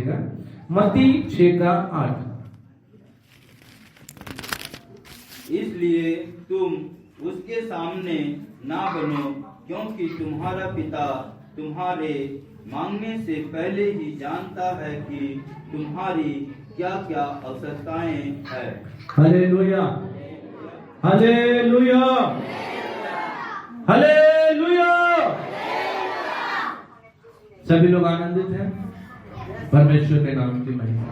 लीजिएगा। मत्ती 6:8। इसलिए तुम उसके सामने ना बनो, क्योंकि तुम्हारा पिता तुम्हारे मांगने से पहले ही जानता है कि तुम्हारी क्या क्या आवश्यकताएं हैं। Hallelujah, hallelujah, hallelujah. सभी लोग आनंदित हैं? परमेश्वर के नाम की महिमा।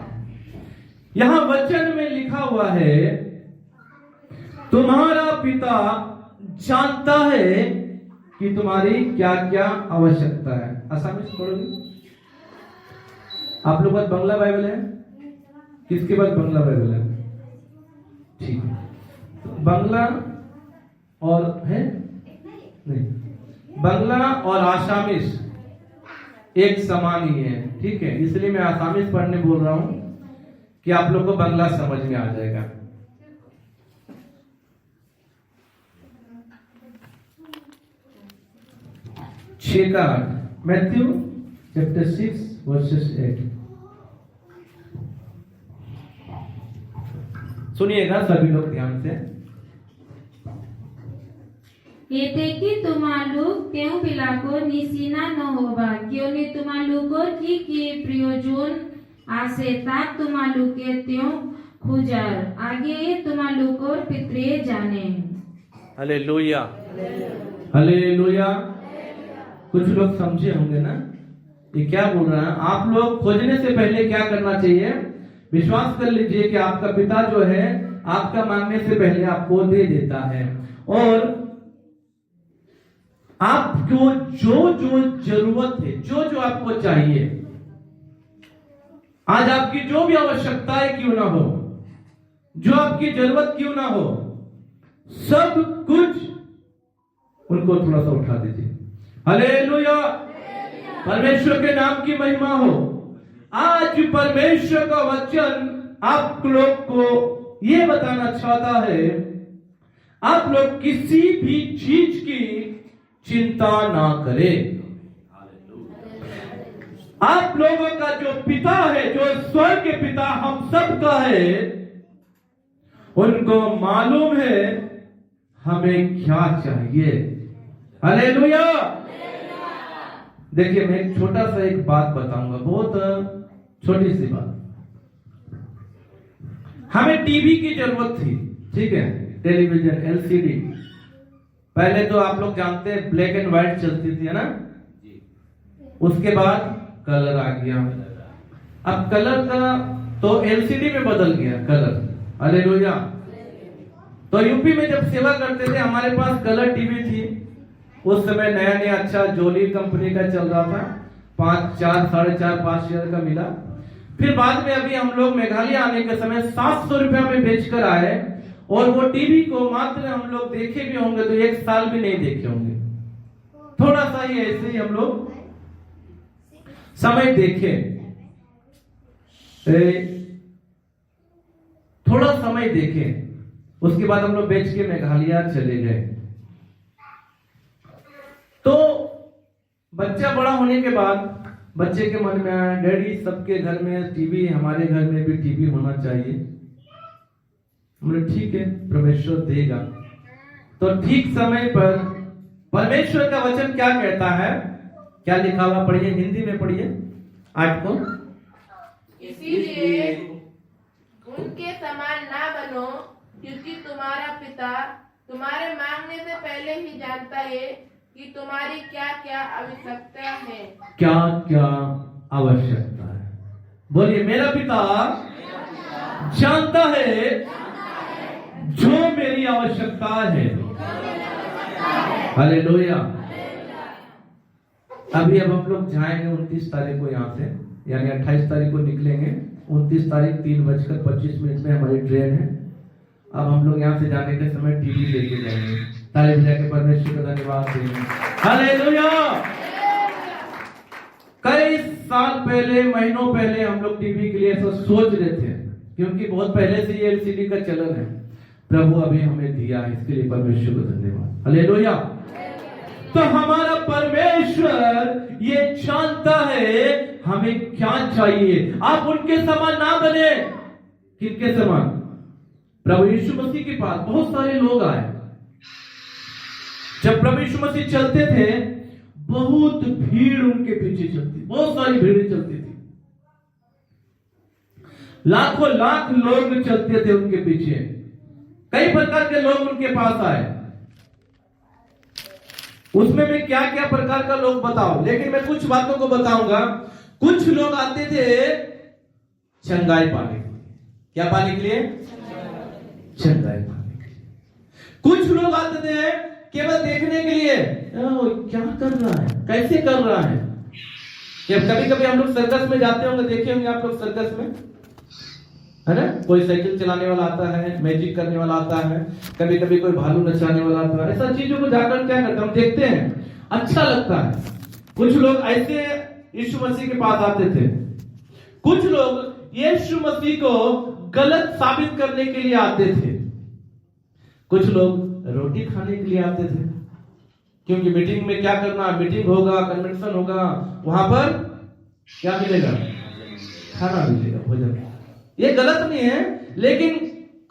यहां वचन में लिखा हुआ है, तुम्हारा पिता जानता है कि तुम्हारी क्या क्या आवश्यकता है। आसानी से पढ़ोगे? आप लोग पास बंगला बाइबल है? किसके पास बंगला बाइबल है? ठीक है, तो बंगला और है नहीं, बंगला और आसामीज एक समान ही है, ठीक है। इसलिए मैं आसामीज पढ़ने बोल रहा हूं कि आप लोग को बंगला समझ में आ जाएगा। Matthew chapter 6 versus 8। सुनिएगा सभी लोग ध्यान से। એતેકી તમારું તેઓ પિલાકો નિસીના ન હોવા ક્યોને તમાલુકો ઠીકે પ્રયોજન આસે તાપ તમાલુકે તેઓ ખુજાર આગે તમાલુકો પિત્રે જાને। Hallelujah, hallelujah. कुछ लोग समझे होंगे ना ये क्या बोल रहा है। आप लोग खोजने से पहले क्या करना चाहिए? विश्वास कर लीजिए कि आपका पिता जो है आपका मांगने से पहले आपको दे देता है, और आपको जो जो जरूरत है, जो जो आपको चाहिए, आज आपकी जो भी आवश्यकताएं क्यों ना हो, जो आपकी जरूरत क्यों ना हो, सब कुछ उनको थोड़ा सा उठा दीजिए। हालेलुया, परमेश्वर के नाम की महिमा हो। आज परमेश्वर का वचन आप लोग को यह बताना चाहता है, आप लोग किसी भी चीज की चिंता ना करें। आप लोगों का जो पिता है, जो स्वर्ग के पिता हम सब का है, उनको मालूम है हमें क्या चाहिए। हालेलुया। देखिए, मैं एक छोटा सा एक बात बताऊंगा, बहुत छोटी सी बात। हमें टीवी की जरूरत थी, ठीक है, टेलीविजन एलसीडी। पहले तो आप लोग जानते हैं ब्लैक एंड व्हाइट चलती थी, है ना। उसके बाद कलर आ गया। अब कलर का तो एलसीडी में बदल गया कलर। हालेलुया। तो यूपी में जब सेवा करते थे हमारे पास कलर टीवी थी। उस समय नया नया अच्छा जोली कंपनी का चल रहा था, 5,000 का मिला। फिर बाद में अभी हम लोग मेघालय आने के समय 700 रुपया में बेचकर आए, और वो टीवी को मात्र हम लोग देखे भी होंगे तो 1 साल भी नहीं देखे होंगे। थोड़ा सा ही ऐसे ही हम लोग समय देखे, थोड़ा समय देखे, उसके बाद हम लोग बेच के मेघालय चले गए। तो बच्चा बड़ा होने के बाद बच्चे के मन में आया, डैडी सबके घर में टीवी, हमारे घर में भी टीवी होना चाहिए। हमने ठीक है, परमेश्वर देगा। तो ठीक समय पर परमेश्वर का वचन क्या कहता है, क्या लिखा हुआ, पढ़िए, हिंदी में पढ़िए 8 को। इसीलिए उनके समान ना बनो, क्योंकि तुम्हारा पिता तुम्हारे मांगने से पहले ही जानता है कि तुम्हारी क्या क्या आवश्यकता है। क्या क्या आवश्यकता है? बोलिए, मेरा पिता जानता है जो मेरी आवश्यकता है। हालेलुया। अभी अब हम लोग जाएंगे 29 तारीख को यहाँ से, यानी 28 तारीख को निकलेंगे। 29 तारीख 3:25 में हमारी ट्रेन है। अब हम लोग यहाँ से जाने के समय टीवी लेके जाएंगे। ताली बजा के परमेश्वर का धन्यवाद देंगे। हालेलुया। कई साल पहले, महीनों पहले हम लोग टीवी के लिए ऐसा सोच रहे थे, क्योंकि बहुत पहले से ये एलसीडी का चलन है। प्रभु अभी हमें दिया है, इसके लिए परमेश्वर को धन्यवाद। हालेलुया। तो हमारा परमेश्वर ये जानता है हमें क्या चाहिए। आप उनके समान ना बने। किनके समान? प्रभु यीशु मसीह के पास बहुत सारे लोग आए। जब प्रभु यीशु मसीह चलते थे, बहुत भीड़ उनके पीछे चलती, बहुत सारी भीड़ चलती थी। लाखों लाख लोग चलते थे उनके पीछे। कई प्रकार के लोग उनके पास आए। उसमें मैं क्या क्या प्रकार का लोग बताऊं, लेकिन मैं कुछ बातों को बताऊंगा। कुछ लोग आते थे चंगाई पाने के लिए। क्या पाने के लिए? चंगाई पाने के लिए। कुछ लोग आते थे केवल देखने के लिए, क्या कर रहा है, कैसे कर रहा है। कभी कभी हम लोग सर्कस में जाते होंगे, देखे होंगे आप लोग सर्कस में, है ना? कोई साइकिल चलाने वाला आता है, मैजिक करने वाला आता है, कभी कभी कोई भालू नचाने वाला आता है। ऐसा चीजों को जाकर क्या करते हैं, हम देखते हैं, अच्छा लगता है। कुछ लोग ऐसे यीशु मसीह के पास आते थे। कुछ लोग यीशु मसीह को गलत साबित करने के लिए आते थे। कुछ लोग रोटी खाने के लिए आते थे, क्योंकि मीटिंग में क्या करना, मीटिंग होगा, कन्वेंशन होगा, वहां पर क्या मिलेगा? खाना मिलेगा, भोजन। ये गलत नहीं है, लेकिन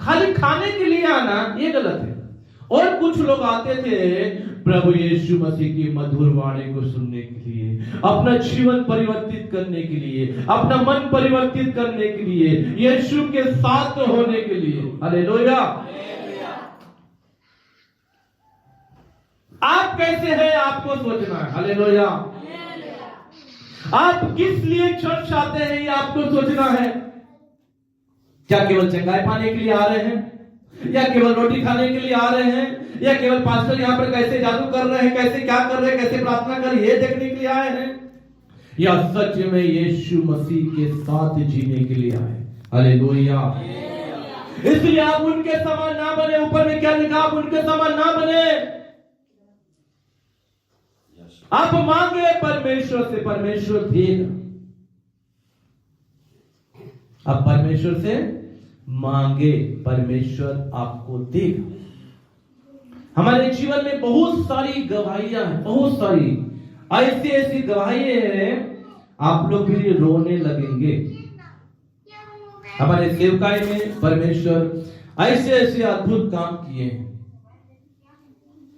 खाली खाने के लिए आना ये गलत है। और कुछ लोग आते थे प्रभु यीशु मसीह की मधुर वाणी को सुनने के लिए, अपना जीवन परिवर्तित करने के लिए, अपना मन परिवर्तित करने के लिए, यीशु के साथ होने के लिए। हालेलुया। आप कैसे हैं आपको सोचना है। हालेलुया। आप किस लिए चर्च आते हैं ये आपको सोचना है। क्या केवल चंगाई पाने के लिए आ रहे हैं, या केवल रोटी खाने के लिए आ रहे हैं, या केवल पास्टर यहाँ पर कैसे जादू कर रहे हैं, कैसे क्या कर रहे हैं, कैसे प्रार्थना कर ये देखने के लिए आए हैं, या सच में यीशु मसीह के साथ जीने के लिए आए। हालेलुया। इसलिए आप उनके समान ना बने। ऊपर में क्या लिखा? आप उनके समान ना बने। आप मांगे परमेश्वर से, परमेश्वर देगा। आप परमेश्वर से मांगे, परमेश्वर आपको देगा। हमारे जीवन में बहुत सारी गवाहियां हैं, बहुत सारी ऐसी ऐसी गवाहियां हैं, आप लोग भी रोने लगेंगे। हमारे सेवकाई में परमेश्वर ऐसे ऐसे अद्भुत काम किए हैं,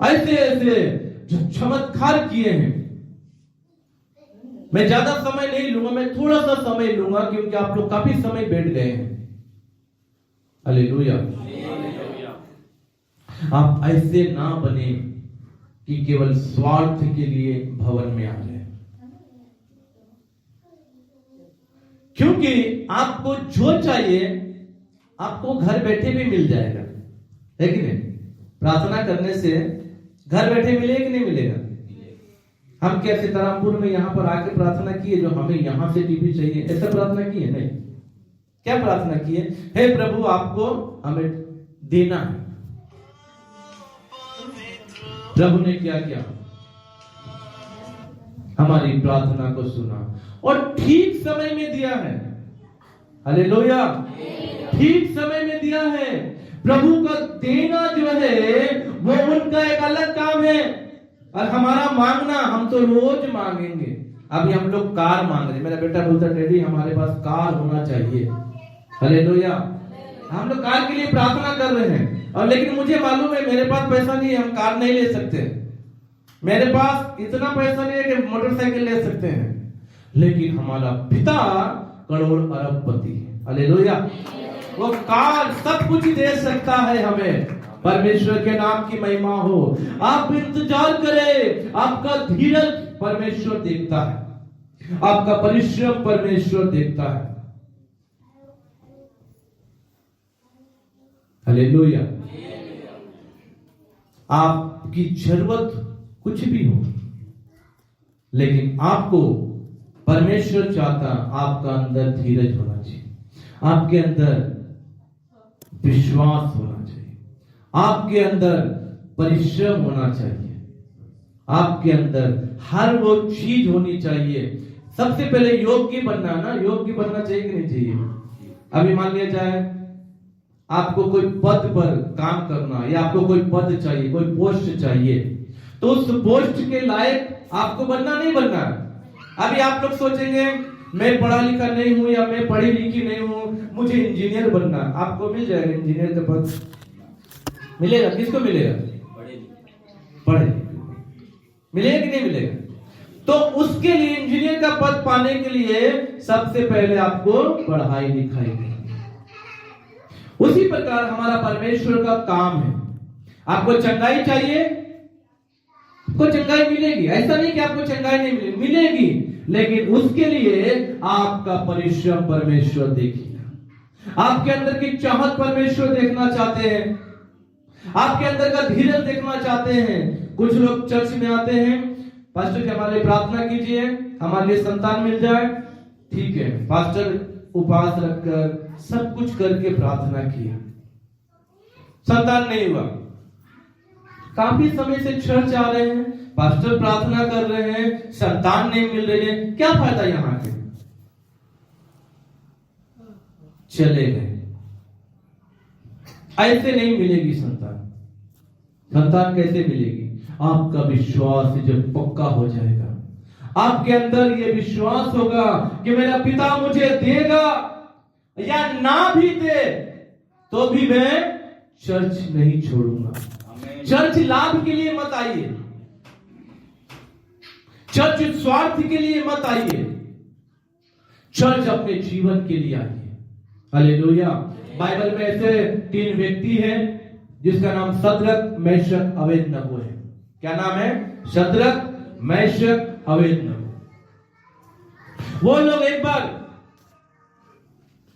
ऐसे ऐसे चमत्कार किए हैं। मैं ज्यादा समय नहीं लूंगा, मैं थोड़ा सा समय लूंगा, क्योंकि आप लोग काफी समय बैठ गए हैं। हालेलुया। आप ऐसे ना बने कि केवल स्वार्थ के लिए भवन में आ जाए, क्योंकि आपको जो चाहिए आपको घर बैठे भी मिल जाएगा, है कि नहीं? प्रार्थना करने से घर बैठे मिलेगा कि नहीं मिलेगा? हम क्या सीतारामपुर में यहाँ पर आके प्रार्थना किए, जो हमें यहाँ से टीवी चाहिए, ऐसा प्रार्थना किए? नहीं। क्या प्रार्थना किए? हे प्रभु, आपको हमें देना है। प्रभु ने क्या किया? हमारी प्रार्थना को सुना और ठीक समय में दिया है। हालेलुया। ठीक समय में दिया है। प्रभु का देना जो है वो उनका एक अलग काम है, और हमारा मांगना, हम तो रोज मांगेंगे। अभी हम लोग कार मांग रहे हैं। मेरा बेटा बोलता, डैडी हमारे पास कार होना चाहिए। हालेलुया। हम लोग कार के लिए प्रार्थना कर रहे हैं, और लेकिन मुझे मालूम है मेरे पास पैसा नहीं है, हम कार नहीं ले सकते। मेरे पास इतना पैसा नहीं है कि मोटरसाइकिल ले सकते हैं, लेकिन हमारा पिता करोड़ अरबपति है। हालेलुया। वो कार सब कुछ दे सकता है हमें। परमेश्वर के नाम की महिमा हो। आप इंतजार करें। आपका धीरज परमेश्वर देखता है, आपका परिश्रम परमेश्वर देखता है। हालेलुया। आपकी जरूरत कुछ भी हो, लेकिन आपको परमेश्वर चाहता, आपका अंदर धीरज होना चाहिए, आपके अंदर विश्वास होना चाहिए, आपके अंदर परिश्रम होना चाहिए, आपके अंदर हर वो चीज होनी चाहिए। सबसे पहले योग्य बनना ना, योग्य बनना चाहिए कि नहीं चाहिए? अभी मान लिया जाए आपको कोई पद पर काम करना, या आपको कोई पद चाहिए, कोई पोस्ट चाहिए, तो उस पोस्ट के लायक आपको बनना नहीं बनना। अभी आप लोग सोचेंगे मैं पढ़ा लिखा नहीं हूं या मैं पढ़ी लिखी नहीं हूं, मुझे इंजीनियर बनना, आपको मिल जाएगा इंजीनियर का पद, मिलेगा। किसको मिलेगा? पढ़े मिलेगा कि नहीं मिलेगा? तो उसके लिए इंजीनियर का पद पाने के लिए सबसे पहले आपको पढ़ाई लिखाई करनी। उसी प्रकार हमारा परमेश्वर का काम है। आपको चंगाई चाहिए, आपको चंगाई मिलेगी, ऐसा नहीं कि आपको चंगाई नहीं मिलेगी, मिलेगी, लेकिन उसके लिए आपका परिश्रम परमेश्वर देखेगा। आपके अंदर की चाहत परमेश्वर देखना चाहते हैं, आपके अंदर का धीरज देखना चाहते हैं। कुछ लोग चर्च में आते हैं, पास्टर जी हमारे लिए प्रार्थना कीजिए, हमारे लिए संतान मिल जाए। ठीक है, पास्टर उपवास रखकर सब कुछ करके प्रार्थना किया, संतान नहीं हुआ। काफी समय से चर्च आ रहे हैं, पास्टर प्रार्थना कर रहे हैं, संतान नहीं मिल रही है, क्या फायदा यहां के? चले गए। ऐसे नहीं मिलेगी संतान। संतान कैसे मिलेगी? आपका विश्वास जब पक्का हो जाएगा, आपके अंदर ये विश्वास होगा कि मेरा पिता मुझे देगा, या ना भी दे तो भी मैं चर्च नहीं छोड़ूंगा। चर्च लाभ के लिए मत आइए, चर्च स्वार्थ के लिए मत आइए, चर्च अपने जीवन के लिए आइए। हालेलुया। बाइबल में ऐसे 3 व्यक्ति हैं जिसका नाम शद्रक, मेशक, अबेदनगो है। क्या नाम है? Shadrach, Meshach, Abednego. वो लोग एक बार,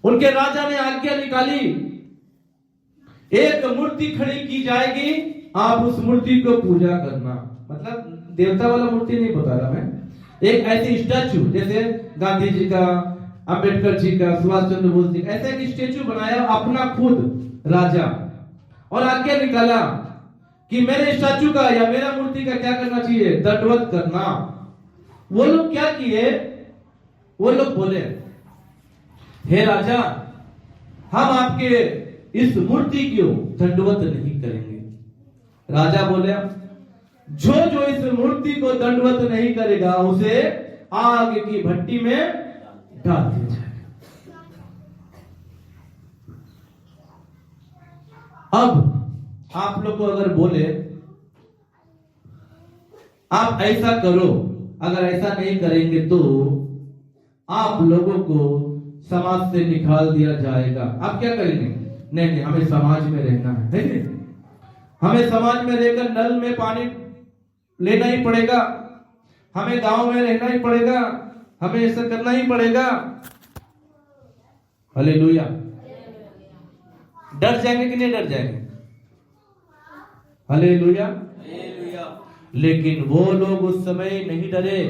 उनके राजा ने आज्ञा निकाली, एक मूर्ति खड़ी की जाएगी, आप उस मूर्ति को पूजा करना। मतलब देवता वाला मूर्ति नहीं बता रहा मैं, एक ऐसी स्टैचू, जैसे गांधी जी का, अंबेडकर जी का, सुभाष चंद्र बोस जी का, ऐसा एक स्टैचू बनाया अपना खुद राजा, और आज्ञा निकाला कि मेरे स्टैचू का या मेरा मूर्ति का क्या करना चाहिए? दंडवत करना। वो लोग क्या किए? वो लोग बोले, हे राजा, हम आपके इस मूर्ति को दंडवत नहीं करेंगे। राजा बोले, जो जो इस मूर्ति को दंडवत नहीं करेगा उसे आग की भट्टी में डाल दिया जाएगा। अब आप लोग को अगर बोले आप ऐसा करो, अगर ऐसा नहीं करेंगे तो आप लोगों को समाज से निकाल दिया जाएगा, आप क्या करेंगे? नहीं, हमें समाज में रहना है, हमें समाज में रहकर नल में पानी लेना ही पड़ेगा, हमें गांव में रहना ही पड़ेगा, हमें ऐसा करना ही पड़ेगा। हालेलुया। डर जाएंगे कि नहीं डर जाएंगे? हालेलुया। लेकिन वो लोग उस समय नहीं डरे।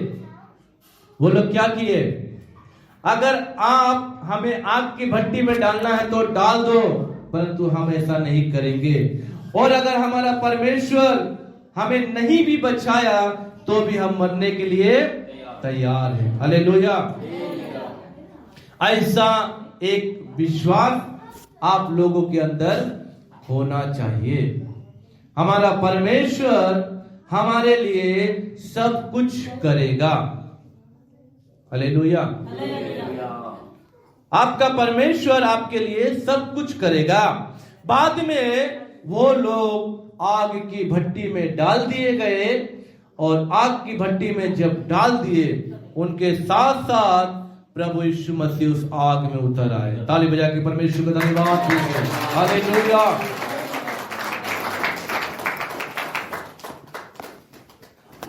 वो लोग क्या किए? अगर आप हमें आग की भट्टी में डालना है तो डाल दो, परंतु हम ऐसा नहीं करेंगे। और अगर हमारा परमेश्वर हमें नहीं भी बचाया तो भी हम मरने के लिए तैयार हैं। हालेलुया। ऐसा एक विश्वास आप लोगों के अंदर होना चाहिए। हमारा परमेश्वर हमारे लिए सब कुछ करेगा। हालेलुया। आपका परमेश्वर आपके लिए सब कुछ करेगा। बाद में वो लोग आग की भट्टी में डाल दिए गए, और आग की भट्टी में जब डाल दिए, उनके साथ साथ प्रभु यीशु मसीह उस आग में उतर आए। ताली बजा के परमेश्वर का धन्यवाद कीजिए। हालेलुया।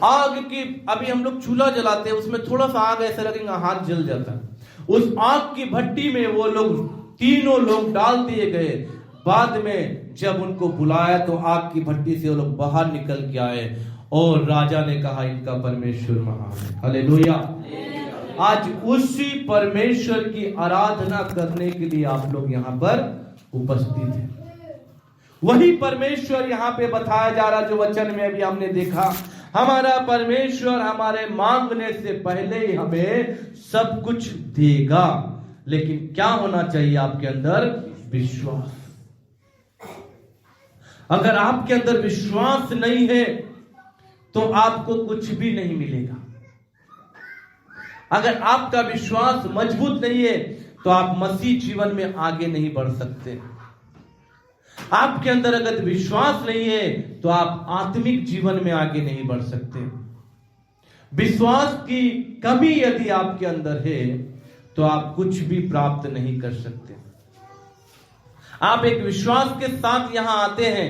आग की, अभी हम लोग चूल्हा जलाते हैं, उसमें थोड़ा सा आग ऐसा लगेगा हाथ जल जाता है। उस आग की भट्टी में वो लोग, तीनों लोग डाल दिए गए। बाद में जब उनको बुलाया तो आग की भट्टी से वो लोग बाहर निकल के आए, और राजा ने कहा इनका परमेश्वर महान है। हालेलुया। आज उसी परमेश्वर की आराधना करने के लिए आप लोग यहाँ पर उपस्थित हैं। वही परमेश्वर यहाँ पे बताया जा रहा, जो वचन में अभी हमने देखा। हमारा परमेश्वर हमारे मांगने से पहले ही हमें सब कुछ देगा, लेकिन क्या होना चाहिए आपके अंदर? विश्वास। अगर आपके अंदर विश्वास नहीं है तो आपको कुछ भी नहीं मिलेगा। अगर आपका विश्वास मजबूत नहीं है तो आप मसीह जीवन में आगे नहीं बढ़ सकते। आपके अंदर अगर विश्वास नहीं है तो आप आत्मिक जीवन में आगे नहीं बढ़ सकते। विश्वास की कमी यदि आपके अंदर है तो आप कुछ भी प्राप्त नहीं कर सकते। आप एक विश्वास के साथ यहां आते हैं,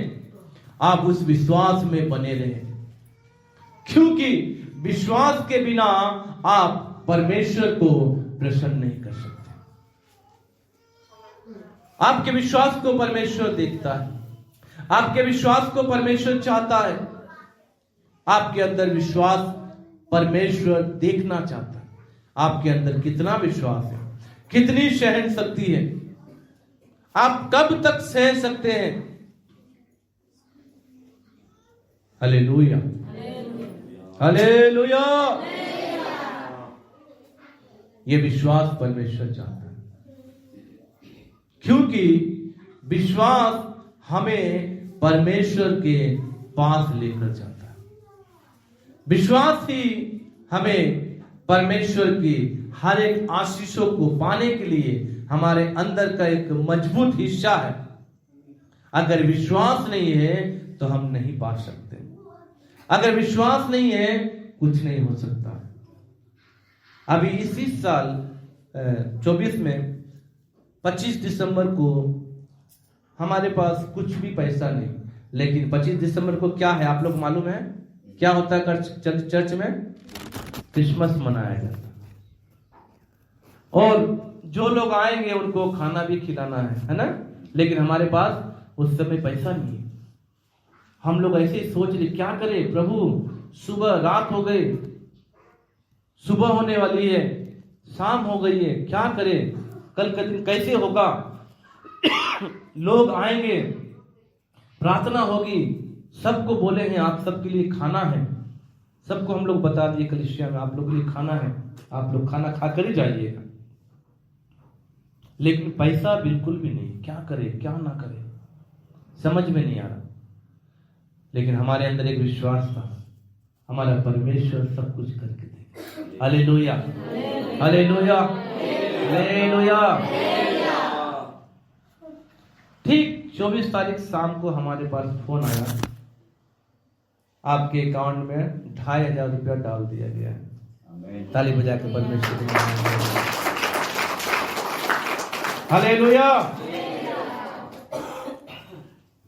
आप उस विश्वास में बने रहे, क्योंकि विश्वास के बिना आप परमेश्वर को प्रसन्न नहीं कर सकते। आपके विश्वास को परमेश्वर देखता है, आपके विश्वास को परमेश्वर चाहता है। आपके अंदर विश्वास परमेश्वर देखना चाहता है। आपके अंदर कितना विश्वास है, कितनी सहन शक्ति है, आप कब तक सह सकते हैं। Hallelujah, hallelujah. ये विश्वास परमेश्वर चाहता है, क्योंकि विश्वास हमें परमेश्वर के पास लेकर जाता है। विश्वास ही हमें परमेश्वर की हर एक आशीषों को पाने के लिए हमारे अंदर का एक मजबूत हिस्सा है। अगर विश्वास नहीं है तो हम नहीं पा सकते। अगर विश्वास नहीं है कुछ नहीं हो सकता। अभी इसी साल 24 में 25 दिसंबर को हमारे पास कुछ भी पैसा नहीं, लेकिन 25 दिसंबर को क्या है आप लोग मालूम है? क्या होता है चर्च में? क्रिसमस मनाया जाता है, और जो लोग आएंगे उनको खाना भी खिलाना है ना। लेकिन हमारे पास उस समय पैसा नहीं है। हम लोग ऐसे ही सोच रहे क्या करें प्रभु, सुबह रात हो गई, सुबह होने वाली है, शाम हो गई है, क्या करें, कल का दिन कैसे होगा? लोग आएंगे, प्रार्थना होगी, सबको बोले हैं आप सबके लिए खाना है। सबको हम लोग बता दिए कलीसिया में आप लोगों के लिए खाना है, आप लोग खाना खाकर ही जाइएगा। लेकिन पैसा बिल्कुल भी नहीं, क्या करें क्या ना करें समझ में नहीं आ रहा। लेकिन हमारे अंदर एक विश्वास था, हमारा परमेश्वर सब कुछ करके देगा। Hallelujah, hallelujah, hallelujah. ठीक 24 तारीख शाम को हमारे पास फोन आया, आपके अकाउंट में 2500 रुपया डाल दिया गया है। ताली बजा के परमेश्वर हालेलुया।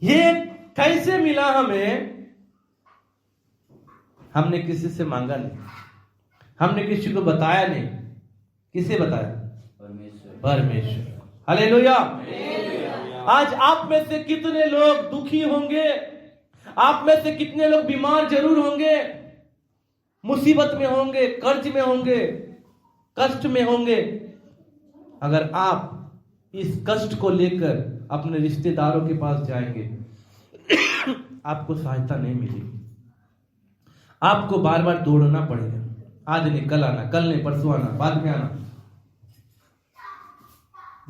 ये कैसे मिला हमें? हमने किसी से मांगा नहीं, हमने किसी को बताया नहीं। किसे बताया? परमेश्वर। हालेलुया। आज आप में से कितने लोग दुखी होंगे, आप में से कितने लोग बीमार जरूर होंगे, मुसीबत में होंगे, कर्ज में होंगे, कष्ट में होंगे। अगर आप इस कष्ट को लेकर अपने रिश्तेदारों के पास जाएंगे, आपको सहायता नहीं मिलेगी। आपको बार बार दौड़ना पड़ेगा, आज नहीं कल आना, कल नहीं परसों आना, बाद में आना।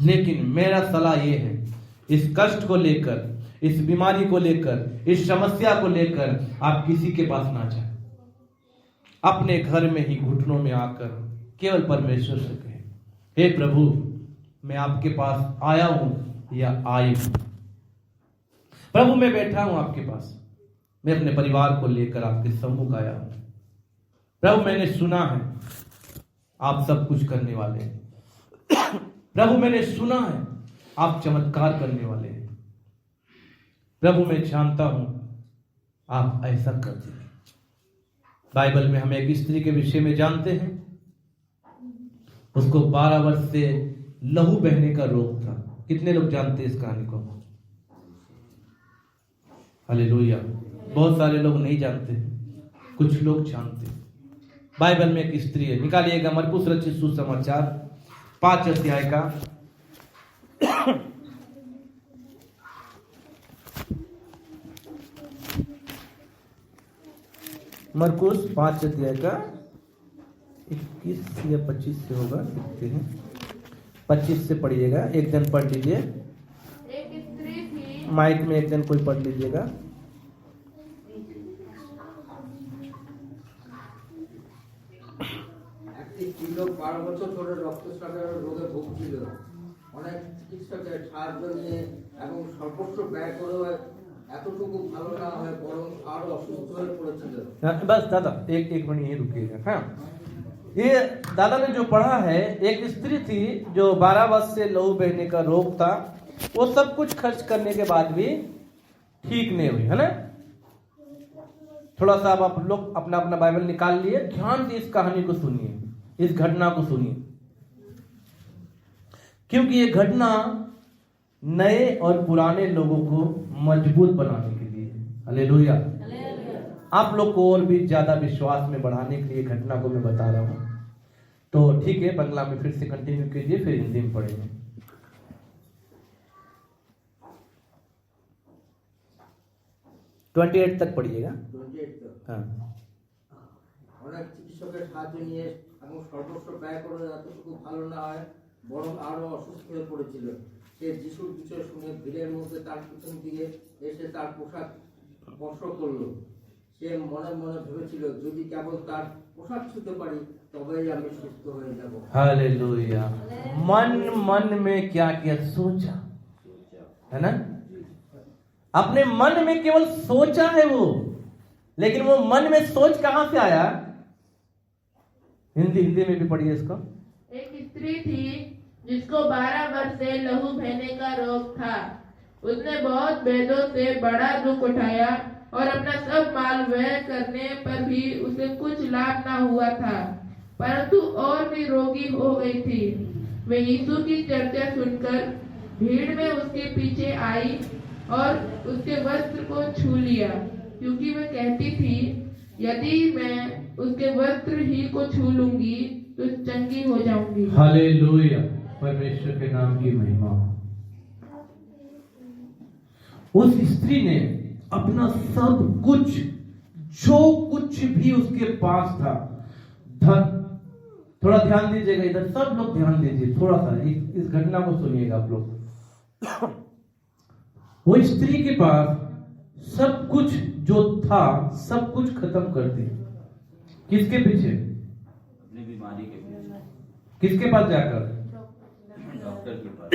लेकिन मेरा सलाह यह है, इस कष्ट को लेकर, इस बीमारी को लेकर, इस समस्या को लेकर आप किसी के पास ना जाएं। अपने घर में ही घुटनों में आकर केवल परमेश्वर से कहें, हे प्रभु मैं आपके पास आया हूं या आई हूं। प्रभु मैं बैठा हूं आपके पास, मैं अपने परिवार को लेकर आपके सम्मुख आया हूं। प्रभु मैंने सुना है आप सब कुछ करने वाले हैं। प्रभु मैंने सुना है आप चमत्कार करने वाले हैं। प्रभु मैं जानता हूं आप ऐसा कर देंगे। बाइबल में हम एक स्त्री के विषय में जानते हैं, उसको 12 वर्ष से लहू बहने का रोग था। कितने लोग जानते हैं इस कहानी को? हालेलुया। बहुत सारे लोग नहीं जानते, कुछ लोग जानते। बाइबल में एक स्त्री है, निकालिएगा मरकुस रचित सुसमाचार 5 अध्याय का मरकुस 5 अध्याय का 21 या 25 से होगा, लिखते हैं 25 से पढ़िएगा। एक जन पढ़ लीजिए, एक स्त्री थी, माइक में एक जन कोई पढ़ लीजिएगा। লোক 12 বছর ধরে রক্তস্রাবের রোগে ভুগছিল। অনেক চিকিৎসকের সাহায্য নিয়ে এবং সর্বস্ব ব্যয় করেও এতটুকু ভালো না হয়ে বরং আরো অসুস্থ হয়ে পড়েছিল। बस दादा एक मिनट यहीं रुकिएगा। हाँ, ये दादा ने जो पढ़ा है, एक स्त्री थी जो 12 वर्ष से लहू बहने का रोग था, वो सब कुछ खर्च करने के बाद भी ठीक नहीं हुई, है ना। थोड़ा सा अब आप लोग अपना अपना बाइबल निकाल लिए, ध्यान से इस कहानी को सुनिए, इस घटना को सुनिए, क्योंकि ये घटना नए और पुराने लोगों को मजबूत बनाने के लिए, हालेलुया, आप लोग को और भी ज्यादा विश्वास में बढ़ाने के लिए घटना को मैं बता रहा हूं। तो ठीक है, बंगला में फिर से कंटिन्यू कीजिए, फिर हिंदी में पढ़ेंगे। 28 तक पढ़िएगा। 28 তক। हाँ, অনেক চিকিৎসকের সাহায্য নিয়ে এবং সর্বস্ব ব্যয় করে এতটুকু ভালো না হয় বরং আরো অসুস্থ হয়ে পড়েছিল। সে যিশুর বিষয় শুনে ভিড়ের মধ্যে তার পিছন দিকে এসে তার পোশাক স্পর্শ করলো। সে মনে মনে ভেবেছিল যদি কেবল তার পোশাক ছুঁতে পারি তবেই আমি সুস্থ হয়ে যাব। हालेलुया। मन मन में क्या क्या सोचा, है ना। अपने मन में केवल सोचा है वो, लेकिन वो मन में सोच कहां से आया। हिंदी में भी पढ़िए इसको। एक स्त्री थी जिसको 12 वर्ष से लहू बहने का रोग था। उसने बहुत वेदों से बड़ा दुख उठाया और अपना सब माल व्यय करने पर भी उसे कुछ लाभ न हुआ था, परंतु और भी रोगी हो गई थी। वे यीशु की चर्चा सुनकर भीड़ में उसके पीछे आई और उसके वस्त्र को छू लिया, क्योंकि वह कहती थी यदि मैं उसके वस्त्र ही को छू लूंगी तो चंगी हो जाऊंगी। हालेलुया, परमेश्वर के नाम की महिमा। उस स्त्री ने अपना सब कुछ, जो कुछ भी उसके पास था, धन, थोड़ा ध्यान दीजिएगा इधर, सब लोग ध्यान दीजिए, थोड़ा सा इस घटना को सुनिएगा आप लोग। वो स्त्री के पास सब कुछ जो था, सब कुछ खत्म कर दिया। किसके पीछे? अपनी बीमारी के पीछे। किसके पास जाकर? डॉक्टर के पास।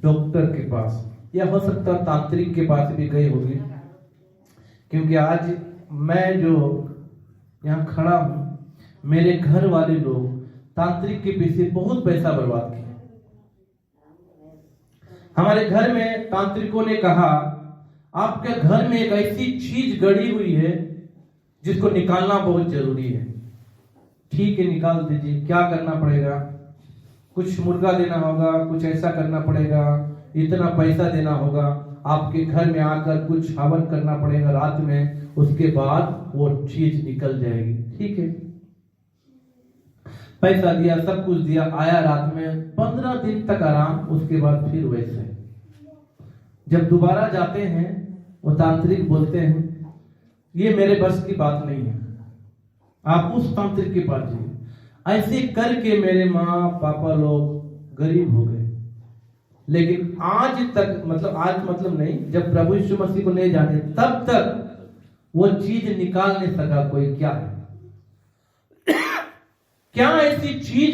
डॉक्टर के पास, या हो सकता है तांत्रिक के पास भी गई होगी, क्योंकि आज मैं जो यहाँ खड़ा हूं, मेरे घर वाले लोग तांत्रिक के पीछे बहुत पैसा बर्बाद किया। हमारे घर में तांत्रिकों ने कहा आपके घर में एक ऐसी चीज गड़ी हुई है जिसको निकालना बहुत जरूरी है। ठीक है, निकाल दीजिए। क्या करना पड़ेगा? कुछ मुर्गा देना होगा, कुछ ऐसा करना पड़ेगा, इतना पैसा देना होगा, आपके घर में आकर कुछ हवन करना पड़ेगा रात में, उसके बाद वो चीज निकल जाएगी। ठीक है, पैसा दिया, सब कुछ दिया, आया रात में, 15 दिन तक आराम, उसके बाद फिर वैसे। जब दोबारा जाते हैं, वो तांत्रिक बोलते हैं ये मेरे बस की बात नहीं है, आप उस तांत्रिक के पास जाइए। ऐसे करके मेरे माँ पापा लोग गरीब हो गए। लेकिन आज तक, मतलब आज मतलब नहीं, जब प्रभु यीशु मसीह को नहीं जाने तब तक वो चीज निकाल नहीं सका कोई। क्या है? क्या ऐसी चीज